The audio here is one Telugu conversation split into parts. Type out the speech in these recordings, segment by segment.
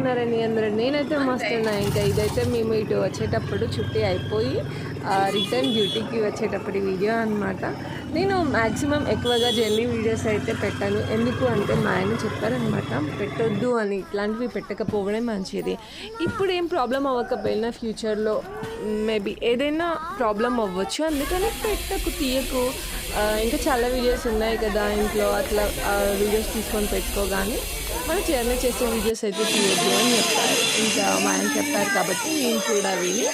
ఉన్నారండి అందరూ? నేనైతే మస్తున్నా. ఇంకా ఇదైతే మేము ఇటు వచ్చేటప్పుడు చుట్టి అయిపోయి రిటర్న్ డ్యూటీకి వచ్చేటప్పుడు వీడియో అనమాట. నేను మ్యాక్సిమం ఎక్కువగా జర్నీ వీడియోస్ అయితే పెట్టాను. ఎందుకు అంటే మా ఆయన చెప్పారనమాట, పెట్టొద్దు అని. ఇట్లాంటివి పెట్టకపోవడం మంచిది. ఇప్పుడు ఏం ప్రాబ్లం అవ్వకపోయినా ఫ్యూచర్లో మేబీ ఏదైనా ప్రాబ్లం అవ్వచ్చు, అందుకని పెట్టకు, తీయకు. ఇంకా చాలా వీడియోస్ ఉన్నాయి కదా ఇంట్లో, అట్లా వీడియోస్ తీసుకొని పెట్టుకోగానే మనం జర్నీ చేసే వీడియోస్ అయితే తీయద్దు అని చెప్పారు. ఇంకా మా ఆయన చెప్పారు కాబట్టి నేను కూడా విని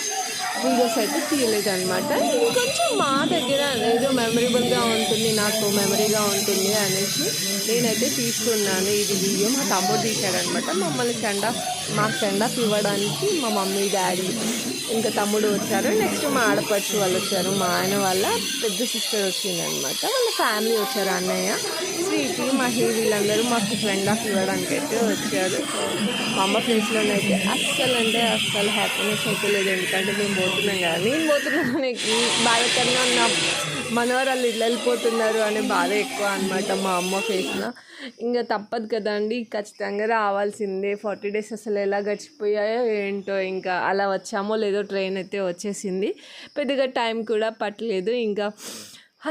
వీడియోస్ అయితే తీయలేదన్నమాట. ఇంకొంచెం మా దగ్గర ఏదో మెమరబుల్గా ఉంటుంది, నాకు మెమరీగా ఉంటుంది అనేసి నేనైతే తీసుకున్నాను. ఇది వీడియో మా తమ్ముడు తీశాడనమాట. మమ్మల్ని మాకు సెండ్ ఆఫ్ ఇవ్వడానికి మా మమ్మీ, డాడీ, ఇంకా తమ్ముడు వచ్చారు. నెక్స్ట్ మా ఆడపడుచు వాళ్ళు వచ్చారు. మా ఆయన వాళ్ళ పెద్ద సిస్టర్ వచ్చిందనమాట. వాళ్ళ ఫ్యామిలీ వచ్చారు, అన్నయ్య, స్వీటీ, మహి, వీళ్ళందరూ మాకు ఫ్రెండ్ ఆఫ్ ఇవ్వడానికి అయితే వచ్చారు. మా అమ్మ ఫేస్లోనైతే అస్సలు హ్యాపీనెస్ అయితే లేదు. ఎందుకంటే మేము పోతున్నాం కదా, నేను పోతున్నాను బాధ కన్నా నా మనవరాళ్ళు ఇట్లా వెళ్ళిపోతున్నారు అనే బాధ ఎక్కువ అనమాట మా అమ్మ ఫేస్లో. ఇంకా తప్పదు కదండి, ఖచ్చితంగా రావాల్సిందే. 40 days అసలు ఎలా గడిచిపోయాయో ఏంటో. ఇంకా అలా వచ్చామో లేదో, ట్రైన్ అయితే వచ్చేసింది, పెద్దగా టైం కూడా పట్టలేదు. ఇంకా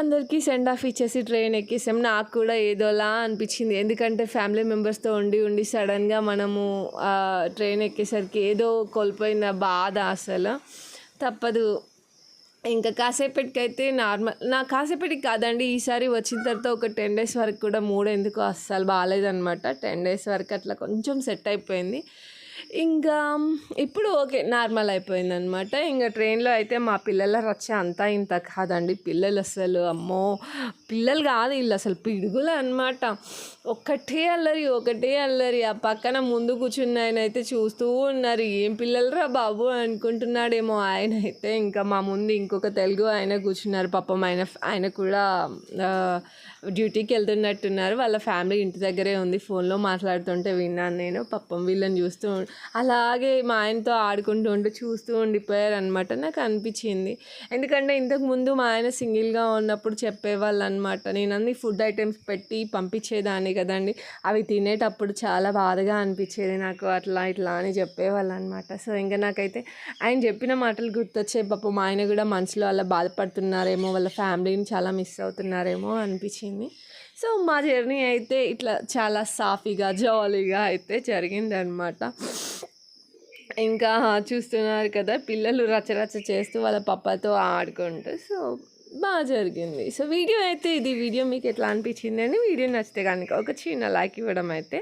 అందరికీ సెండ్ ఆఫ్ ఇచ్చేసి ట్రైన్ ఎక్కేసాం. నాకు కూడా ఏదోలా అనిపించింది, ఎందుకంటే ఫ్యామిలీ మెంబర్స్తో ఉండి సడన్గా మనము ట్రైన్ ఎక్కేసరికి ఏదో కోల్పోయిన బాధ అసలు తప్పదు. ఇంకా కాసేపటికైతే కాసేపటికి కాదండి, ఈసారి వచ్చిన తర్వాత ఒక 10 days వరకు కూడా మూడు ఎందుకు అస్సలు బాగాలేదనమాట. 10 days వరకు అట్లా కొంచెం సెట్ అయిపోయింది. ఇంకా ఇప్పుడు ఓకే, నార్మల్ అయిపోయింది అనమాట. ఇంకా ట్రైన్లో అయితే మా పిల్లల రచ్చ అంతా ఇంత కాదండి. పిల్లలు అసలు అమ్మో, పిల్లలు కాదు వీళ్ళు, అసలు పిడుగులు అనమాట. ఒకటే అల్లరి. ఆ పక్కన ముందు కూర్చున్న ఆయన అయితే చూస్తూ ఉన్నారు, ఏం పిల్లలరా బాబు అనుకుంటున్నాడేమో ఆయన అయితే. ఇంకా మా ముందు ఇంకొక తెలుగు ఆయన కూర్చున్నారు. పాపం ఆయన కూడా డ్యూటీకి వెళ్తున్నట్టున్నారు. వాళ్ళ ఫ్యామిలీ ఇంటి దగ్గరే ఉంది. ఫోన్లో మాట్లాడుతుంటే విన్నాను నేను. పాపం వీళ్ళని చూస్తూ అలాగే మా ఆయనతో ఆడుకుంటూ చూస్తూ ఉండిపోయారు అనమాట. నాకు అనిపించింది, ఎందుకంటే ఇంతకుముందు మా ఆయన సింగిల్గా ఉన్నప్పుడు చెప్పేవాళ్ళు అనమాట. నేను అన్ని ఫుడ్ ఐటమ్స్ పెట్టి పంపించేదాన్ని కదండి, అవి తినేటప్పుడు చాలా బాధగా అనిపించేది నాకు, అట్లా ఇట్లా అని చెప్పేవాళ్ళు అనమాట. సో ఇంకా నాకైతే ఆయన చెప్పిన మాటలు గుర్తొచ్చే. పాపం మా ఆయన కూడా మనసులో అలా బాధపడుతున్నారేమో, వాళ్ళ ఫ్యామిలీని చాలా మిస్ అవుతున్నారేమో అనిపించింది. సో మా జర్నీ అయితే ఇట్లా చాలా సాఫీగా, జాలీగా అయితే జరిగిందనమాట. ఇంకా చూస్తున్నారు కదా, పిల్లలు రచరచ చేస్తూ వాళ్ళ పప్పతో ఆడుకుంటూ. సో బాగా జరిగింది. సో వీడియో అయితే ఇది. వీడియో మీకు ఎట్లా అనిపించింది అని, వీడియో నచ్చితే కనుక ఒక చిన్న లైక్ ఇవ్వడం అయితే